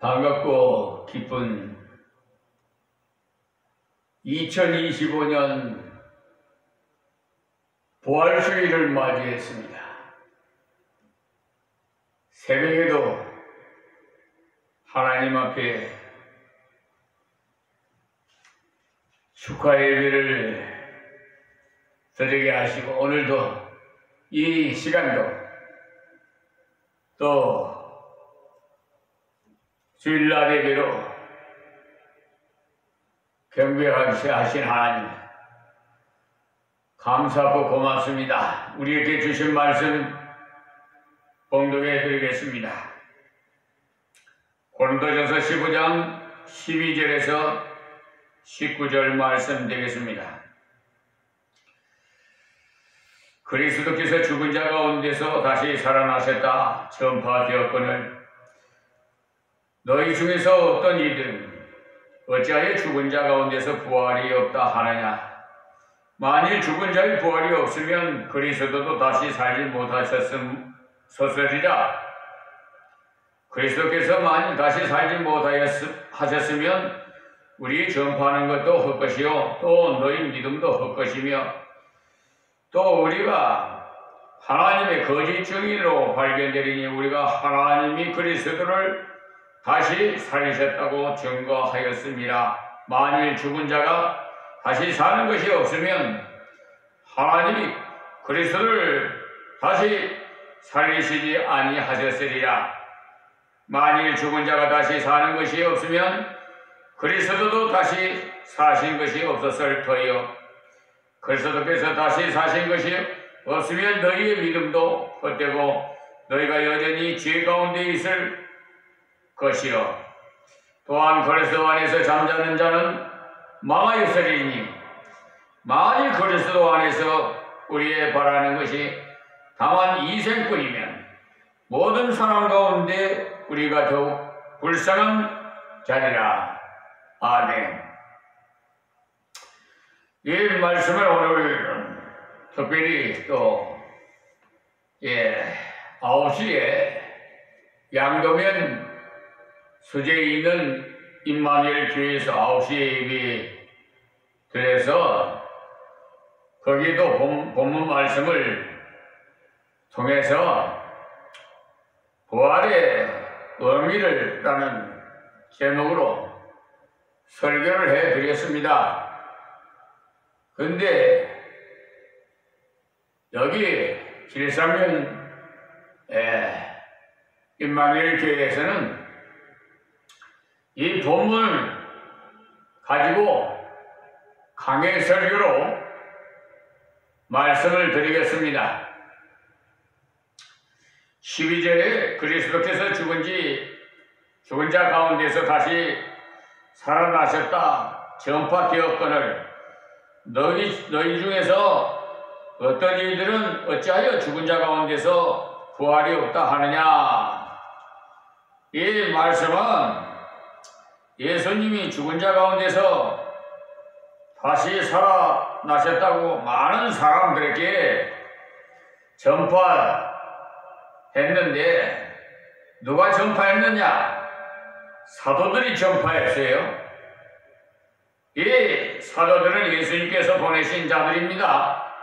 반갑고 기쁜 2025년 부활주의를 맞이했습니다. 새벽에도 하나님 앞에 축하 예배를 드리게 하시고, 오늘도 이 시간도 또 주일날 예배로 경배하게 하신 하나님 감사하고 고맙습니다. 우리에게 주신 말씀 봉독해 드리겠습니다. 고린도전서 15장 12절에서 19절 말씀 되겠습니다. 그리스도께서 죽은 자 가운데서 다시 살아나셨다 전파되었거늘 너희 중에서 어떤 이들은 어찌하여 죽은 자 가운데서 부활이 없다 하느냐. 만일 죽은 자의 부활이 없으면 그리스도도 다시 살지 못하셨으리라. 그리스도께서 만일 다시 살지 못하셨으면 우리 전파하는 것도 헛것이요 또 너희 믿음도 헛것이며 또 우리가 하나님의 거짓 증인으로 발견되리니 우리가 하나님이 그리스도를 다시 살리셨다고 증거하였습니다. 만일 죽은 자가 다시 사는 것이 없으면 하나님이 그리스도를 다시 살리시지 아니하셨으리라. 만일 죽은 자가 다시 사는 것이 없으면 그리스도도 다시 사신 것이 없었을 터이요 그리스도께서 다시 사신 것이 없으면 너희의 믿음도 헛되고 너희가 여전히 죄 가운데 있을 것이요 또한 그리스도 안에서 잠자는 자는 망하였으리니 만일 그리스도 안에서 우리의 바라는 것이 다만 이생뿐이면 모든 사람 가운데 우리가 더욱 불쌍한 자리라. 아멘. 이 말씀을 오늘 특별히 또 9시에 양도면 수제에 있는 임마누엘 교회에서 9시에 예배 드려서 거기도 본문 말씀을 통해서 부활의 의미를 라는 제목으로 설교를 해드렸습니다. 근데 여기 길상면 임마누엘 교회에서는 이 본문을 가지고 강해 설교로 말씀을 드리겠습니다. 12절에 그리스도께서 죽은 자 가운데서 다시 살아나셨다 전파되었거늘 너희 중에서 어떤 이들은 어찌하여 죽은 자 가운데서 부활이 없다 하느냐. 이 말씀은 예수님이 죽은 자 가운데서 다시 살아나셨다고 많은 사람들에게 전파했는데 누가 전파했느냐? 사도들이 전파했어요. 이 사도들은 예수님께서 보내신 자들입니다.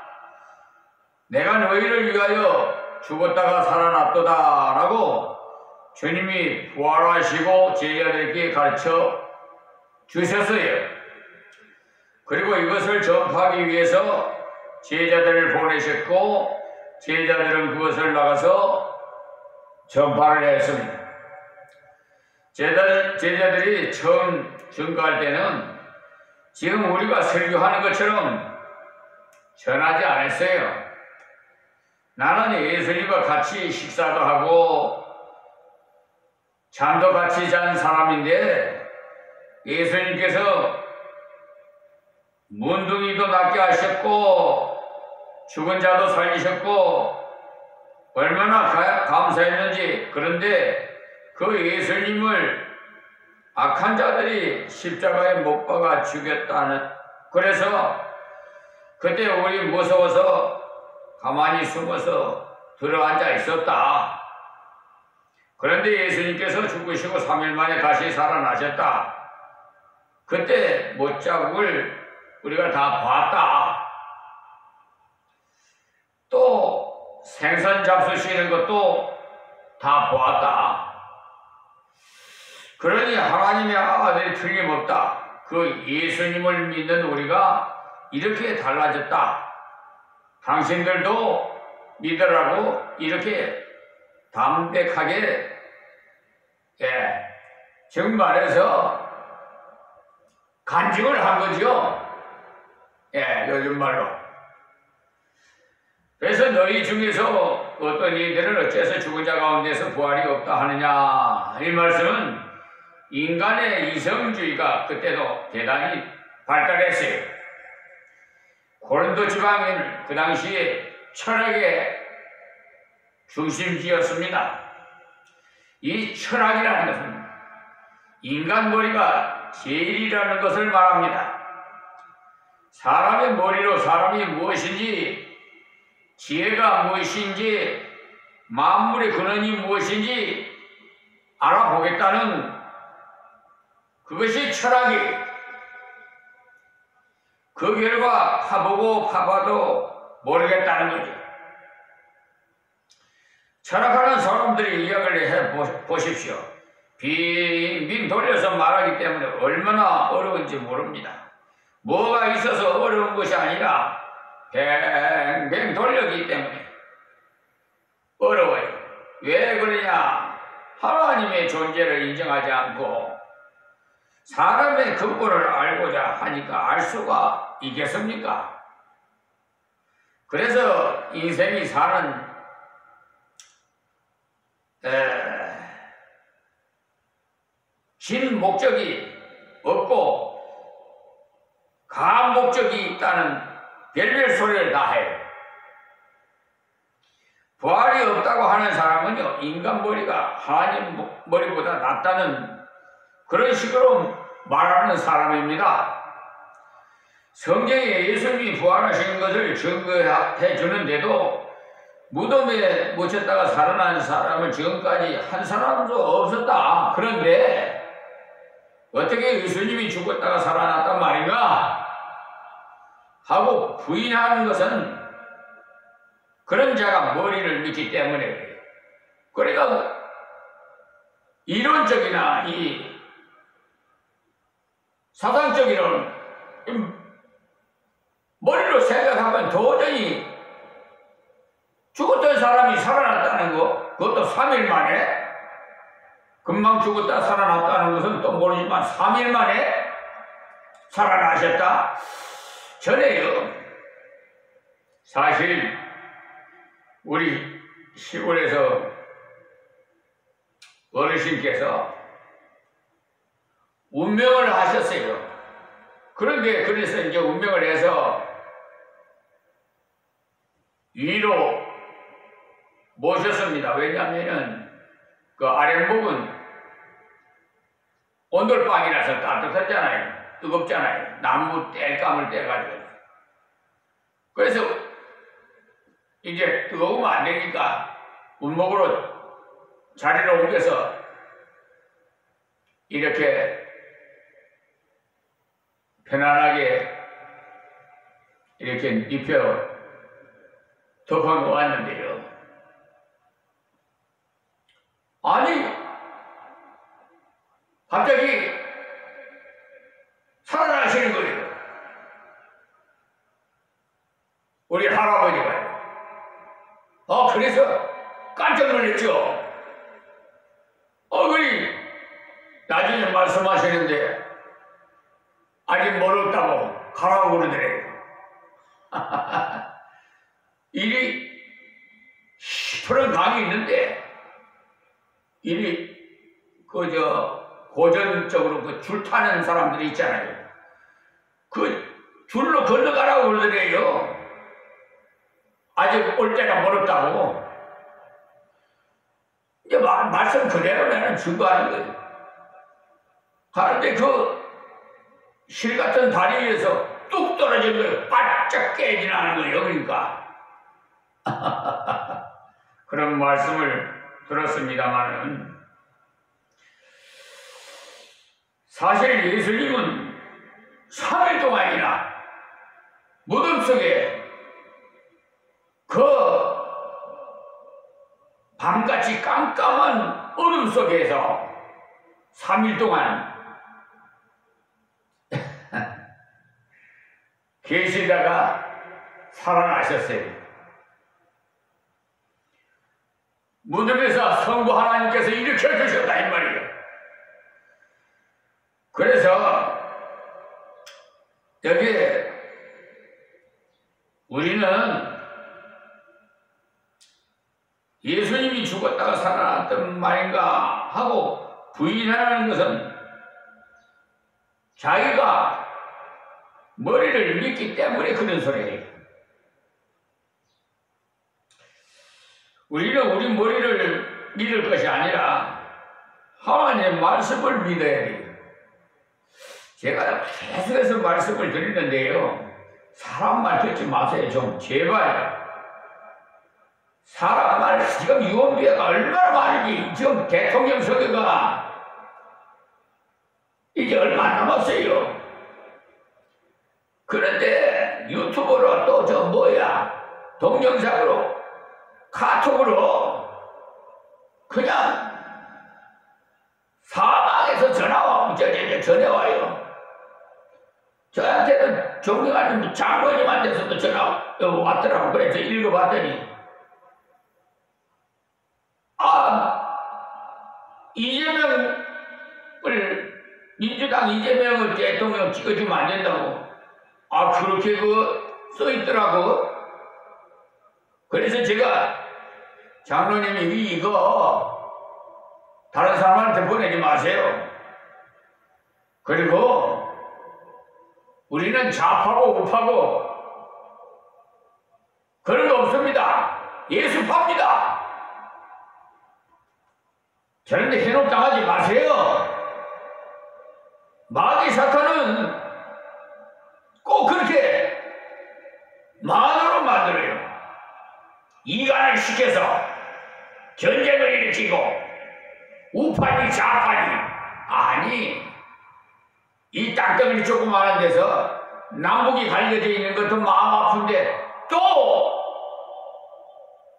내가 너희를 위하여 죽었다가 살아났도다 라고 주님이 부활하시고 제자들에게 가르쳐 주셨어요. 그리고 이것을 전파하기 위해서 제자들을 보내셨고 제자들은 그것을 나가서 전파를 했습니다. 제자들이 처음 증거할 때는 지금 우리가 설교하는 것처럼 전하지 않았어요. 나는 예수님과 같이 식사도 하고 잠도 같이 잔 사람인데 예수님께서 문둥이도 낫게 하셨고 죽은 자도 살리셨고 얼마나 감사했는지. 그런데 그 예수님을 악한 자들이 십자가에 못 박아 죽였다는, 그래서 그때 우리 무서워서 가만히 숨어서 들어앉아 있었다. 그런데 예수님께서 죽으시고 3일 만에 다시 살아나셨다. 그때 못자국을 우리가 다 봤다. 또 생선 잡수시는 것도 다 보았다. 그러니 하나님의 아들이 틀림없다. 그 예수님을 믿는 우리가 이렇게 달라졌다. 당신들도 믿으라고 이렇게 담백하게 지금 말해서 간증을 한 거죠. 요즘 말로. 그래서 너희 중에서 어떤 이들은 어째서 죽은 자 가운데서 부활이 없다 하느냐. 이 말씀은 인간의 이성주의가 그때도 대단히 발달했어요. 고린도 지방은 그 당시에 철학의 중심지였습니다. 이 철학이라는 것은 인간 머리가 제일이라는 것을 말합니다. 사람의 머리로 사람이 무엇인지, 지혜가 무엇인지, 만물의 근원이 무엇인지 알아보겠다는 그것이 철학이. 그 결과 파보고 파봐도 모르겠다는 거죠. 철학하는 사람들이 이야기를 해보십시오. 빙빙 돌려서 말하기 때문에 얼마나 어려운지 모릅니다. 뭐가 있어서 어려운 것이 아니라 뱅뱅 돌려기 때문에 어려워요. 왜 그러냐? 하나님의 존재를 인정하지 않고 사람의 근본을 알고자 하니까 알 수가 있겠습니까? 그래서 인생이 사는 긴 목적이 없고 간 목적이 있다는 별별 소리를 다 해요. 부활이 없다고 하는 사람은요, 인간 머리가 하나님 머리보다 낫다는 그런 식으로 말하는 사람입니다. 성경에 예수님이 부활하신 것을 증거해 주는데도 무덤에 묻혔다가 살아난 사람을 지금까지 한 사람도 없었다. 그런데 어떻게 예수님이 죽었다가 살아났단 말인가? 하고 부인하는 것은 그런 자가 머리를 믿기 때문에 그래요. 그러니까 이론적이나 이 사상적이로는 머리로 생각하면 도저히 죽었던 사람이 살아났다는 거, 그것도 3일 만에, 금방 죽었다 살아났다는 것은 또 모르지만 3일 만에 살아나셨다? 전에요. 사실 우리 시골에서 어르신께서 운명을 하셨어요. 그런데 그래서 이제 운명을 해서 위로 모셨습니다. 왜냐하면은 그 아랫목은 온돌방이라서 따뜻하잖아요. 뜨겁잖아요. 나무 땔감을 떼가지고. 그래서 이제 뜨거우면 안 되니까 운목으로 자리를 옮겨서 이렇게 편안하게 이렇게 입혀 덮어 놓았는데요. 아니, 갑자기 살아나시는 거예요. 우리 할아버지가요. 그래서 깜짝 놀랐죠. 그리 나중에 말씀하시는데 아직 멀었다고 가라고 그러더래요. 일이 푸른 강이 있는데 일이 고전적으로 그 줄 타는 사람들이 있잖아요. 그 줄로 건너가라고 그러더래요. 아직 올 때가 멀었다고. 이제 말씀 그대로 나는 증거하는 거예요. 하는데 그 실 같은 다리 위에서 뚝 떨어진 거예요. 바짝 깨지나는 거예요. 그러니까. 그런 말씀을 들었습니다마는 사실 예수님은 3일 동안이나 무덤 속에 그 밤같이 깜깜한 어둠 속에서 3일 동안 계시다가 살아나셨어요. 무덤에서 성부 하나님께서 일으켜주셨다 이 말이에요. 그래서 여기에 우리는 예수님이 죽었다가 살아났던 말인가 하고 부인하는 것은 자기가 머리를 믿기 때문에 그런 소리예요. 우리는 우리 머리를 믿을 것이 아니라 하나님의 말씀을 믿어야 돼요. 제가 계속해서 말씀을 드리는데요. 사람 말 듣지 마세요. 좀 제발. 사람 말 지금 유언비어가 얼마나 많은지 지금 대통령 선거가 이제 얼마 안 남았어요. 그런데 유튜브로 또 저 동영상으로 카톡으로 그냥 사방에서 전해와요. 저한테는 존경하는 장로님한테서도 전화 왔더라고. 그래서 읽어봤더니 민주당 이재명을 대통령 찍어주면 안 된다고. 그렇게 써있더라고. 그래서 제가 장로님이 이거 다른 사람한테 보내지 마세요. 그리고 우리는 좌파고 우파고 그런 거 없습니다. 예수파입니다. 저런데 현혹당하지 마세요. 마귀 사탄은 꼭 그렇게 만으로 만들어요. 이간을 시켜서 전쟁을 일으키고 우파니 좌파니 아니 이 땅덩어리 조그마한 데서 남북이 갈려져 있는 것도 마음 아픈데 또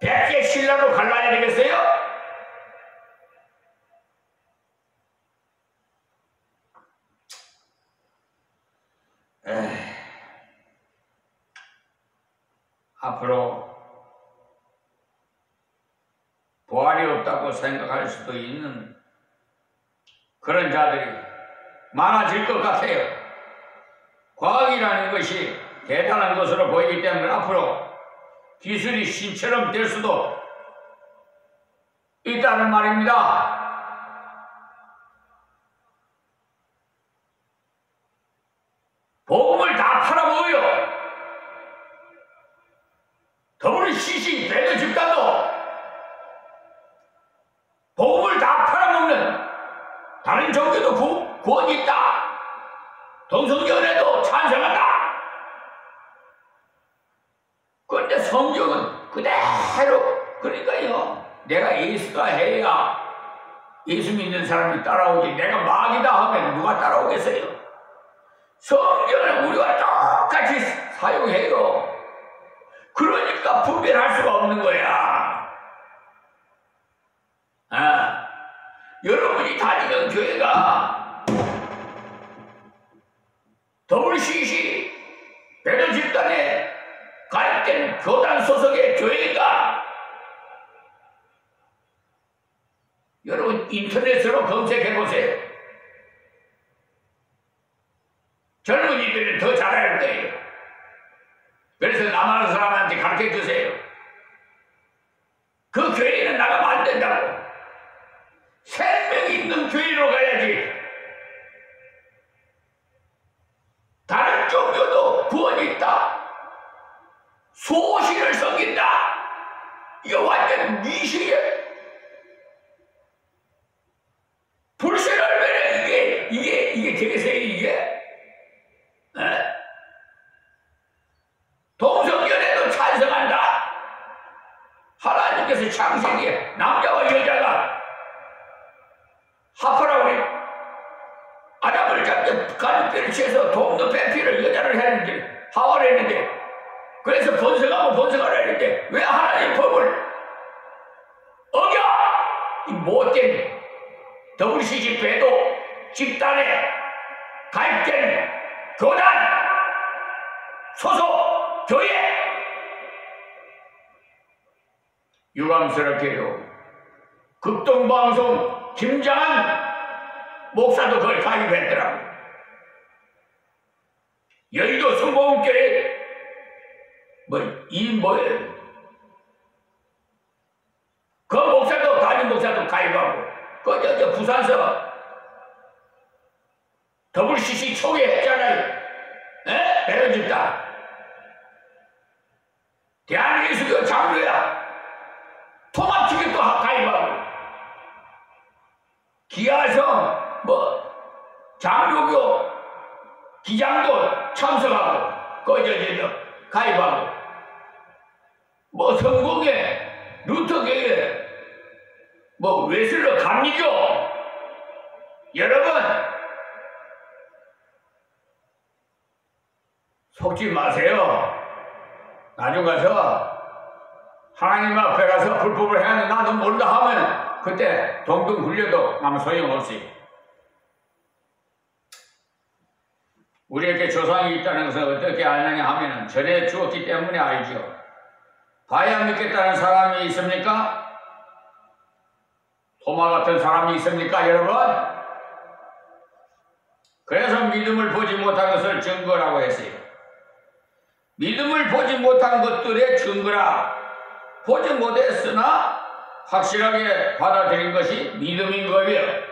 백제 신라로 갈라야 되겠어요? 앞으로 부활이 없다고 생각할 수도 있는 그런 자들이 많아질 것 같아요. 과학이라는 것이 대단한 것으로 보이기 때문에 앞으로 기술이 신처럼 될 수도 있다는 말입니다. 복음을 다 팔아먹어요. WCC 배드 집단도 복음을 다 팔아먹는 다른 종교도 구원이 있다. 동성연애도 찬성한다. 그런데 성경은 그대로 그러니까요. 내가 예수가 해야 예수 믿는 사람이 따라오지 내가 마귀다 하면 누가 따라오겠어요? 성경을 우리가 똑같이 사용해요. 그러니까 분별할 수가 없는 거야. 여러분이 다니는 교회가 WCC 배도 집단에 가입된 교단 소속의 교회가 여러분 인터넷으로 검색해보세요. 젊은이들은 더 잘할 거예요. 그래서 남한 사람한테 가르쳐주세요. 그 교회는 나가면 안 된다고. 생명이 있는 교회로 가야지. 다른 종교도 구원이 있다. 소신을 섬긴다. 이거 완전 미신이에요. 불신을 왜 이게 되겠어요 이게? 동성연애도 찬성한다. 하나님께서 창세기에 남자와 여자가 합하라고 아담을 나와라 했는데, 그래서 번성하라 했는데 왜 하나님의 법을 어겨? 이 못된 WCC 배도 집단에 가입된 교단 소속 교회, 유감스럽게도 극동방송 김장한 목사도 그걸 가입했더라고. 여의도 성공교회 뭐예요? 그 목사도 담임 목사도 가입하고, 그 부산서 WCC 초기에 했잖아요. 배려집단. 대한예수교 장로야. 토마티켓도 가입하고, 기아성 장로교 기장도 참석하고, 가입하고, 성공회 루터교회 웨슬러 감리교. 여러분 속지 마세요. 나중 가서 하나님 앞에 가서 불법을 해야 하는 나도 모른다 하면 그때 동동 굴려도 아무 소용없이. 우리에게 조상이 있다는 것을 어떻게 아느냐 하면 전해 주었기 때문에 알죠. 봐야 믿겠다는 사람이 있습니까? 토마 같은 사람이 있습니까, 여러분? 그래서 믿음을 보지 못한 것을 증거라고 했어요. 믿음을 보지 못한 것들의 증거라. 보지 못했으나 확실하게 받아들인 것이 믿음인 거예요.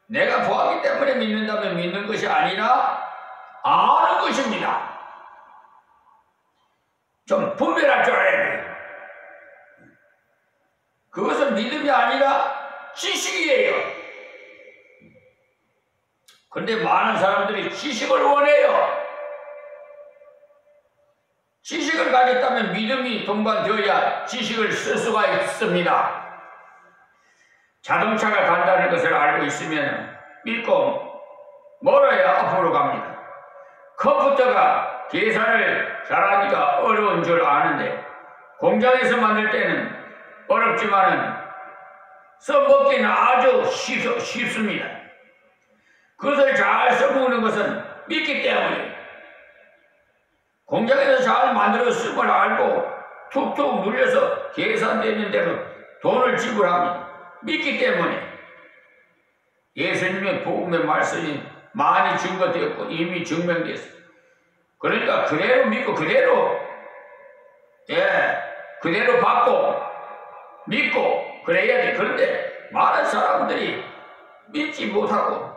내가 보았기 때문에 믿는다면 믿는 것이 아니라 아는 것입니다. 좀 분별할 줄 알아야 돼요. 그것은 믿음이 아니라 지식이에요. 그런데 많은 사람들이 지식을 원해요. 지식을 가졌다면 믿음이 동반되어야 지식을 쓸 수가 있습니다. 자동차가 간다는 것을 알고 있으면 믿고 멀어야 앞으로 갑니다. 컴퓨터가 계산을 잘하니까 어려운 줄 아는데 공장에서 만들 때는 어렵지만은 써먹기는 아주 쉽습니다. 그것을 잘 써먹는 것은 믿기 때문에 공장에서 잘 만들어 쓰걸 알고 툭툭 눌려서 계산되는 대로 돈을 지불합니다. 믿기 때문에 예수님의 복음의 말씀이 많이 증거되었고 이미 증명됐어요. 그러니까 그대로 믿고 그대로 받고 믿고 그래야 돼. 그런데 많은 사람들이 믿지 못하고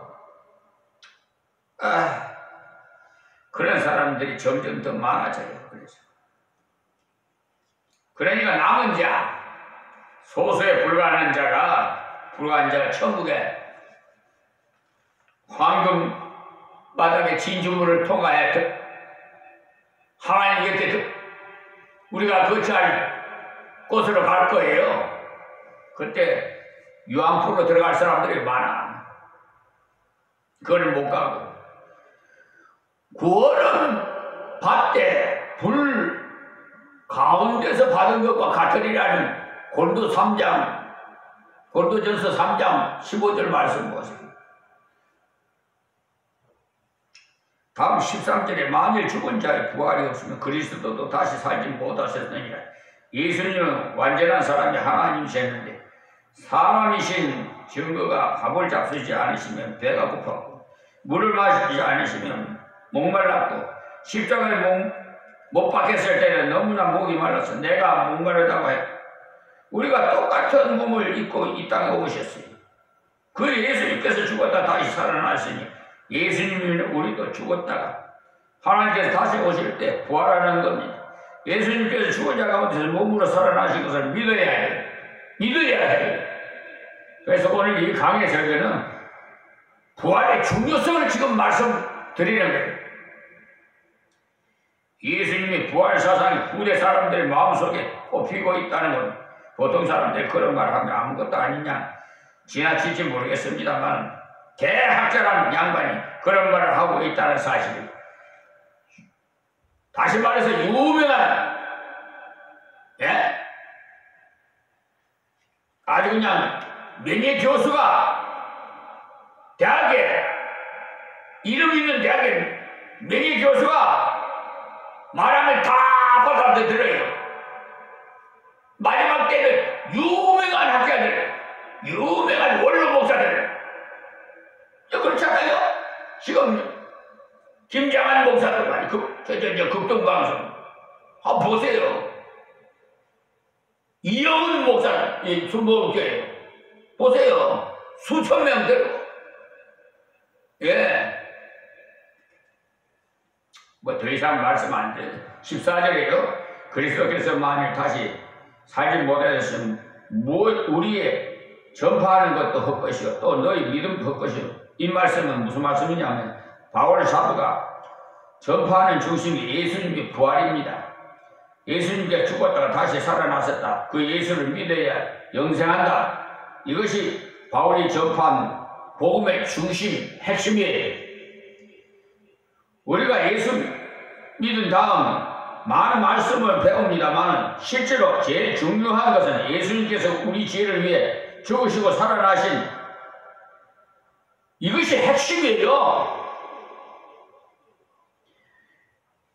그런 사람들이 점점 더 많아져요. 그러니까 남은 자, 소수에 불과한 자가 천국에 황금 바닥에 진주문을 통하여 하나님 곁에 우리가 거처할 곳으로 갈 거예요. 그때 유황풀로 들어갈 사람들이 많아. 그걸 못 가고 구원은 밭에 불 가운데서 받은 것과 같으리라는 고린도전서 3장 15절 말씀 보세요. 다음 13절에 만일 죽은 자의 부활이 없으면 그리스도도 다시 살지 못하셨느니라. 예수님은 완전한 사람이 하나님이셨는데 사람이신 증거가 밥을 잡수지 않으시면 배가 고팠고 물을 마시지 않으시면 목말랐고 십자가에 못 박혔을 때는 너무나 목이 말라서 내가 목마르다고 했고 우리가 똑같은 몸을 입고 이 땅에 오셨어요. 그 예수님께서 죽었다 다시 살아나시니 예수님은 우리도 죽었다가 하나님께서 다시 오실 때 부활하는 겁니다. 예수님께서 죽은 자 가운데서 몸으로 살아나신 것을 믿어야 해요. 믿어야 해요. 그래서 오늘 이 강의 설교는 부활의 중요성을 지금 말씀드리는 거예요. 예수님이 부활 사상이 후대 사람들의 마음속에 뽑히고 있다는 건 보통 사람들이 그런 말을 하면 아무것도 아니냐 지나칠지 모르겠습니다만 대학자라는 양반이 그런 말을 하고 있다는 사실을 다시 말해서 유명한, 예? 아주 그냥 명예교수가 대학에, 이름 있는 대학에 명예교수가 말하면 다 받아들여요. 마지막 때는 유명한 학자들, 유명한 원로 목사들, 그렇잖아요. 지금 김장한 목사도 많이 극동방송 한번 보세요. 이영은 목사, 순복음교회 보세요. 수천 명대로. 예. 뭐 더 이상 말씀 안 돼. 14절에요. 그리스도께서 만일 다시 살지 못하셨으면 우리의 전파하는 것도 헛것이요 또 너희 믿음도 헛것이요. 이 말씀은 무슨 말씀이냐면 바울 사도가 전파하는 중심이 예수님의 부활입니다. 예수님께 죽었다가 다시 살아나셨다. 그 예수를 믿어야 영생한다. 이것이 바울이 전파한 복음의 중심, 핵심이에요. 우리가 예수 믿은 다음 많은 말씀을 배웁니다만 실제로 제일 중요한 것은 예수님께서 우리 죄를 위해 죽으시고 살아나신 이것이 핵심이에요.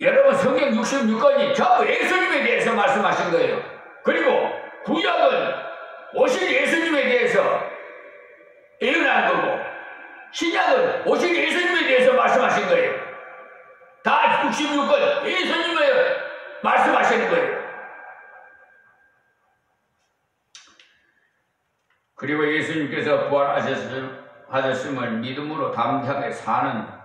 여러분 성경 66권이 전부 예수님에 대해서 말씀하신 거예요. 그리고 구약은 오실 예수님에 대해서 예언한 거고 신약은 오실 예수님에 대해서 말씀하신 거예요. 다 66권 예수님을 말씀하시는 거예요. 그리고 예수님께서 부활하셨음을 믿음으로 담대하게 사는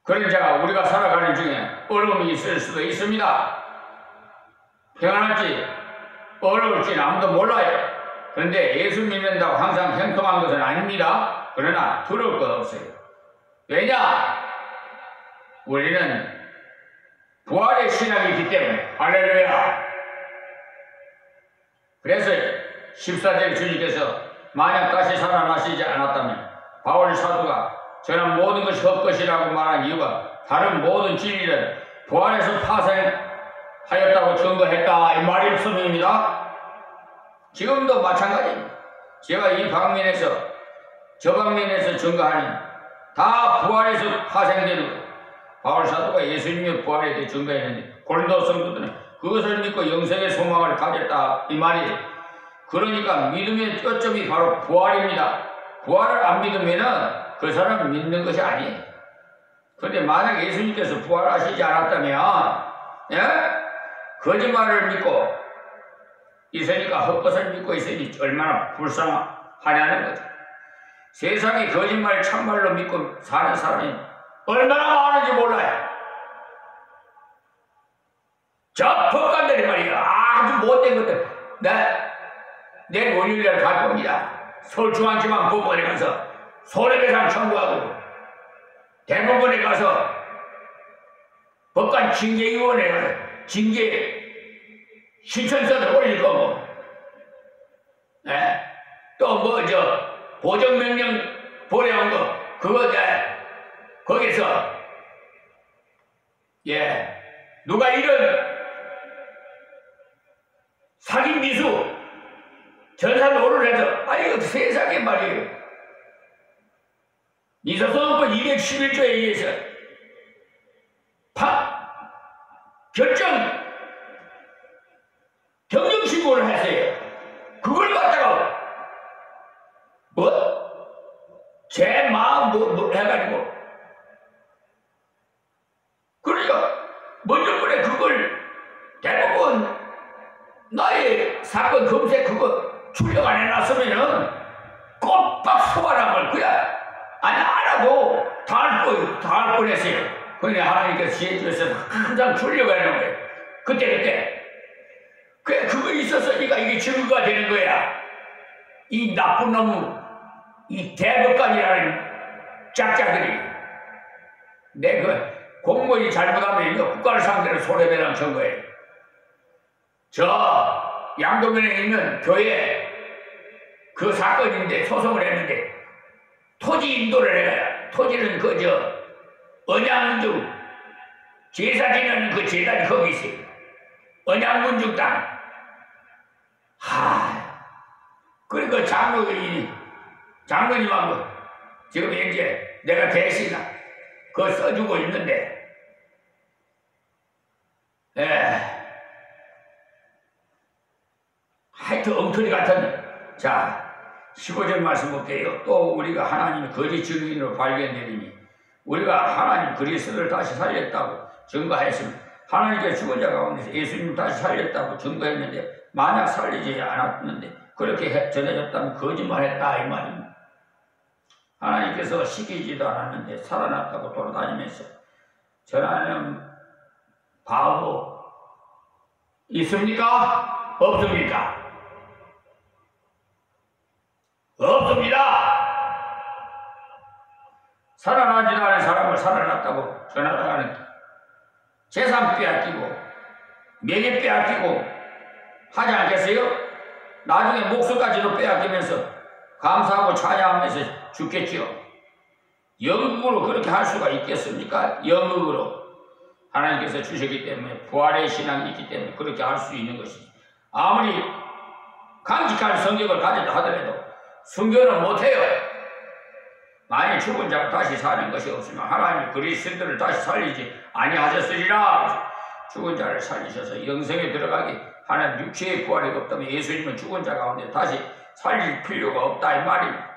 그런 자가 우리가 살아가는 중에 어려움이 있을 수도 있습니다. 평안할지 어려울지는 아무도 몰라요. 그런데 예수 믿는다고 항상 형통한 것은 아닙니다. 그러나 두려울 것 없어요. 왜냐? 우리는 부활의 신앙이기 때문에. 할렐루야. 그래서 14절 주님께서 만약 다시 살아나시지 않았다면 바울 사도가 저는 모든 것이 헛것이라고 말한 이유가 다른 모든 진리는 부활에서 파생하였다고 증거했다 이 말일 뿐입니다. 지금도 마찬가지입니다. 제가 이 방면에서 저 방면에서 증거하는 다 부활에서 파생되는 거예요. 바울 사도가 예수님의 부활에 대해 증거했는데 고린도 성도들은 그것을 믿고 영생의 소망을 가졌다 이 말이에요. 그러니까 믿음의 초점이 바로 부활입니다. 부활을 안 믿으면은 그 사람은 믿는 것이 아니에요. 그런데 만약 예수님께서 부활하시지 않았다면 예? 거짓말을 믿고 있으니까 헛것을 믿고 있으니 얼마나 불쌍하냐는 거죠. 세상에 거짓말 참말로 믿고 사는 사람이 얼마나 많은지 몰라요. 저 법관들이 말이야 아주 못된 것들 내 원인을 갈 겁니다. 서울중앙지방법원에 가서 손해배상 청구하고 대법원에 가서 법관 징계위원회에 가서 징계 신청서를 올릴 거고 또 뭐 보정명령 보내온 거 그거 거기서 누가 이런 사기 미수 전사 노를 해서 이거 세상에 말이에요. 민사소송법 211조에 의해서 경영신고를 했어요. 그걸 갖다가 제 마음 해가지고 그러니까 먼저 그래 그걸 대법원 나의 사건 검색 그거 출력 안 해놨으면은 꼬박 소환한 걸 그야 아니 알아도 다 할 뻔했어요. 그런데 하나님께서 지혜 주셔서 항상 출력하는 거예요. 그때 그거 있었으니까 이게 증거가 되는 거야. 이 나쁜 놈 이 대법관이라는 짝짝들이 내 그 공무원이 잘못하면 국가를 상대로 손해배상 청구해. 저 양도면에 있는 교회 그 사건인데 소송을 했는데 토지 인도를 해야 토지는 언양주 제사 지내는 그 제단이 거기 있어요. 언양문중 땅. 그러니까 장로님하고 지금 이제 내가 대신 그거 써주고 있는데, 하여튼 엉터리 같은. 자, 15절 말씀 볼게요. 또 우리가 하나님의 거짓 증인으로 발견되리니 우리가 하나님 그리스도를 다시 살렸다고 증거했으면 하나님께 죽은 자 가운데서 예수님을 다시 살렸다고 증거했는데 만약 살리지 않았는데 그렇게 전해졌다면 거짓말했다 이 말입니다. 하나님께서 시키지도 않았는데 살아났다고 돌아다니면서 전하는 바보 있습니까? 없습니까? 없습니다. 살아나지도 않은 사람을 살아났다고 전하다가는 재산 빼앗기고 명예 빼앗기고 하지 않겠어요? 나중에 목숨까지도 빼앗기면서 감사하고 찬양하면서 죽겠지요. 영국으로 그렇게 할 수가 있겠습니까? 영국으로 하나님께서 주셨기 때문에 부활의 신앙이 있기 때문에 그렇게 할 수 있는 것이지. 아무리 강직한 성경을 가졌다 하더라도 순교는 못해요. 만일 죽은 자가 다시 사는 것이 없으면 하나님이 그리스도를 다시 살리지 아니하셨으리라. 죽은 자를 살리셔서 영생에 들어가기 하나님 육체의 부활이 없다면 예수님은 죽은 자 가운데 다시 살릴 필요가 없다 이 말입니다.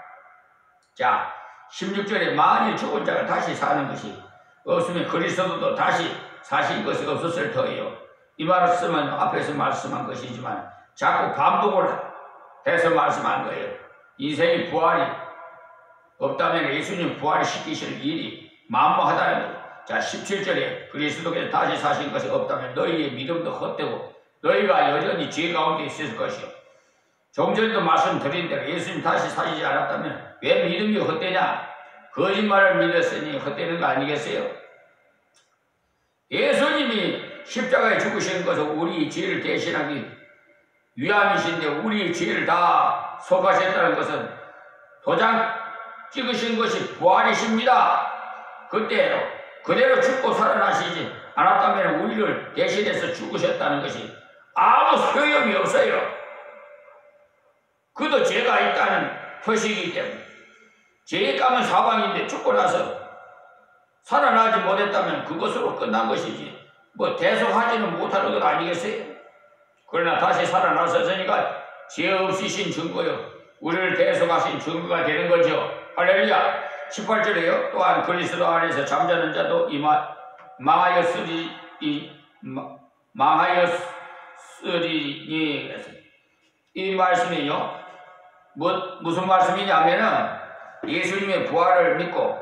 자, 16절에 만일 죽은 자가 다시 사는 것이 없으면 그리스도도 다시 사신 것이 없었을 터예요. 이 말씀은 앞에서 말씀한 것이지만 자꾸 반복을 해서 말씀한 거예요. 인생의 부활이 없다면 예수님 부활시키실 일이 만무하다는 거예요. 자, 17절에 그리스도께서 다시 사신 것이 없다면 너희의 믿음도 헛되고 너희가 여전히 죄 가운데 있을 것이요. 좀 전에도 말씀드린 대로 예수님 다시 사시지 않았다면 왜 믿음이 헛되냐? 거짓말을 믿었으니 헛되는 거 아니겠어요? 예수님이 십자가에 죽으신 것은 우리 죄를 대신하기 위함이신데 우리 죄를 다 속하셨다는 것은 도장 찍으신 것이 부활이십니다. 그대로 죽고 살아나시지 않았다면 우리를 대신해서 죽으셨다는 것이 아무 소용이 없어요. 그도 죄가 있다는 표시이기 때문에 죄의 값은 사방인데 죽고 나서 살아나지 못했다면 그것으로 끝난 것이지 뭐 대속하지는 못하는 것 아니겠어요? 그러나 다시 살아나셨으니까 죄 없으신 증거요 우리를 대속하신 증거가 되는 거죠. 할렐루야. 18절에요. 또한 그리스도 안에서 잠자는 자도 망하였으리니 이 말씀이요. 무슨 말씀이냐면은 예수님의 부활을 믿고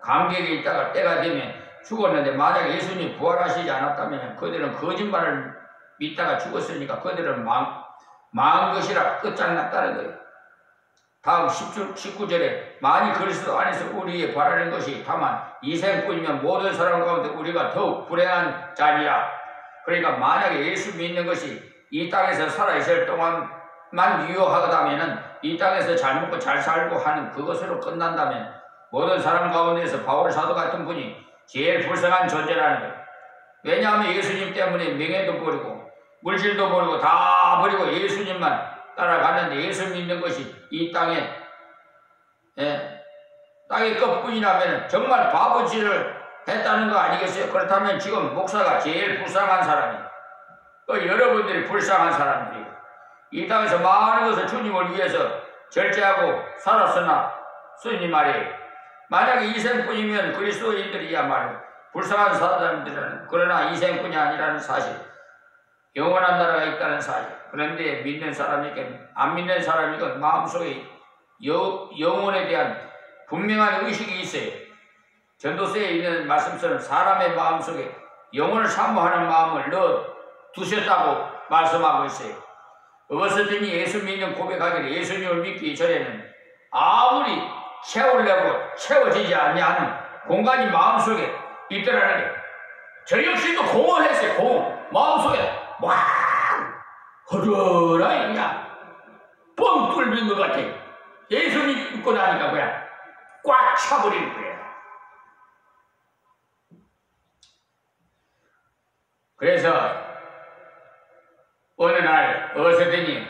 감격에 있다가 때가 되면 죽었는데 만약 예수님이 부활하시지 않았다면 그들은 거짓말을 믿다가 죽었으니까 그들은 망한 것이라 끝장났다는 거예요. 다음 19절에 만일 그리스도 안에서 우리의 바라는 것이 다만 이생뿐이면 모든 사람 가운데 우리가 더욱 불행한 자니라. 그러니까 만약에 예수 믿는 것이 이 땅에서 살아있을 동안만 유효하다면 이 땅에서 잘 먹고 잘 살고 하는 그것으로 끝난다면 모든 사람 가운데서 바울 사도 같은 분이 제일 불쌍한 존재라는 거예요. 왜냐하면 예수님 때문에 명예도 버리고 물질도 버리고 다 버리고 예수님만 따라가는데 예수 믿는 것이 이 땅에 땅의 것뿐이라면 정말 바보짓을 했다는 거 아니겠어요? 그렇다면 지금 목사가 제일 불쌍한 사람이에요. 여러분들이 불쌍한 사람들이에요. 이 땅에서 많은 것을 주님을 위해서 절제하고 살았으나 주님 말이에요. 만약에 이생뿐이면 그리스도인들이야말로 불쌍한 사람들은 그러나 이생뿐이 아니라는 사실, 영원한 나라가 있다는 사실. 그런데 믿는 사람이건 안 믿는 사람이건 마음속에 영혼에 대한 분명한 의식이 있어요. 전도서에 있는 말씀처럼 사람의 마음속에 영혼을 사모하는 마음을 넣어 두셨다고 말씀하고 있어요. 어거스틴이 예수 믿는 고백하기를 예수님을 믿기 전에는 아무리 채우려고 채워지지 않는 공간이 마음속에 있더라는 게 저 역시도 공허했어요. 공허. 마음속에 막 허전하게 그냥 뻥 뚫린 것 같아. 예수님 믿고 나니까 그냥 꽉 차버리는 거예요. 그래서 어느 날 어서더니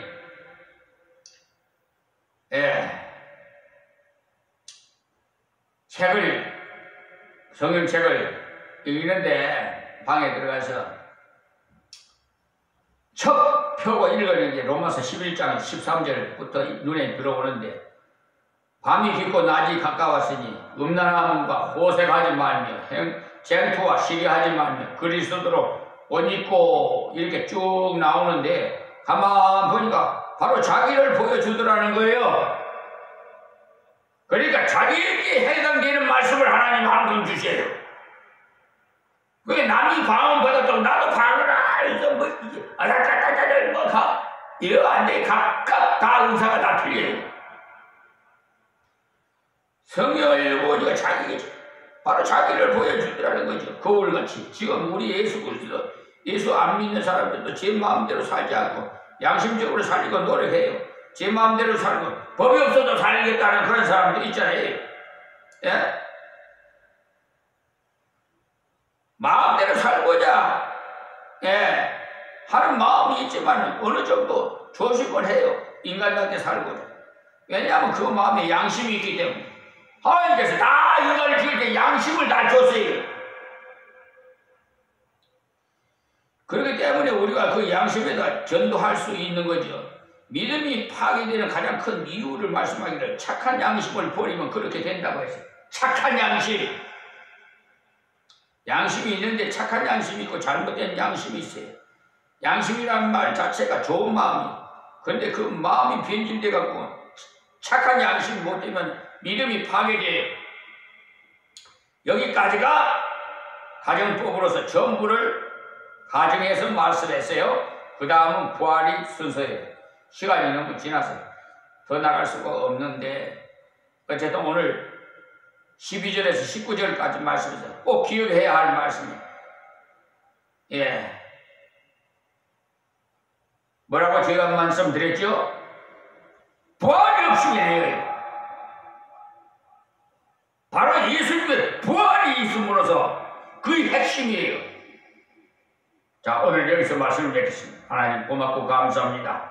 성경책을 읽는데 방에 들어가서 첫 펴고 읽는 게 로마서 11장 13절부터 눈에 들어오는데 밤이 깊고 낮이 가까웠으니 음란함과 호색하지 말며 쟁투와 시기하지 말며 그리스도로 옷 입고 이렇게 쭉 나오는데 가만 보니까 바로 자기를 보여주더라는 거예요. 그러니까 자기에게 해당되는 말씀을 하나님 항상 주세요. 왜 남이 방언 받았다고 나도 방언을 이거 뭐 이게 아다다다다다 뭐가 이거 안 돼. 각각 다 의사가 다 틀려요. 성경을 보니까 바로 자기를 보여주더라는 거죠. 거울같이. 지금 우리 예수 그리스도, 예수 안 믿는 사람들도 제 마음대로 살지 않고 양심적으로 살려고 노력해요. 제 마음대로 살고 법이 없어도 살겠다는 그런 사람들 있잖아요. 예? 마음대로 살고자 하는 마음이 있지만 어느 정도 조심을 해요. 인간답게 살고자. 왜냐하면 그 마음에 양심이 있기 때문에. 하나님께서 다 인간을 지을 때 양심을 다 줬어요. 그렇기 때문에 우리가 그 양심에다 전도할 수 있는 거죠. 믿음이 파괴되는 가장 큰 이유를 말씀하기를 착한 양심을 버리면 그렇게 된다고 했어요. 착한 양심. 양심이 있는데 착한 양심이 있고 잘못된 양심이 있어요. 양심이라는 말 자체가 좋은 마음이에요. 그런데 그 마음이 변질돼 갖고 착한 양심이 못 되면 믿음이 파괴돼요. 여기까지가 가정법으로서 전부를 가정에서 말씀했어요. 그 다음은 부활이 순서예요. 시간이 너무 지나서 더 나갈 수가 없는데 어쨌든 오늘 12절에서 19절까지 말씀에서 꼭 기억해야 할 말씀이에요. 뭐라고 제가 말씀드렸죠? 부활이 없으면 해요. 바로 예수님의 부활이 있음으로써 그의 핵심이에요. 자, 오늘 여기서 말씀을 맺겠습니다. 하나님 고맙고 감사합니다.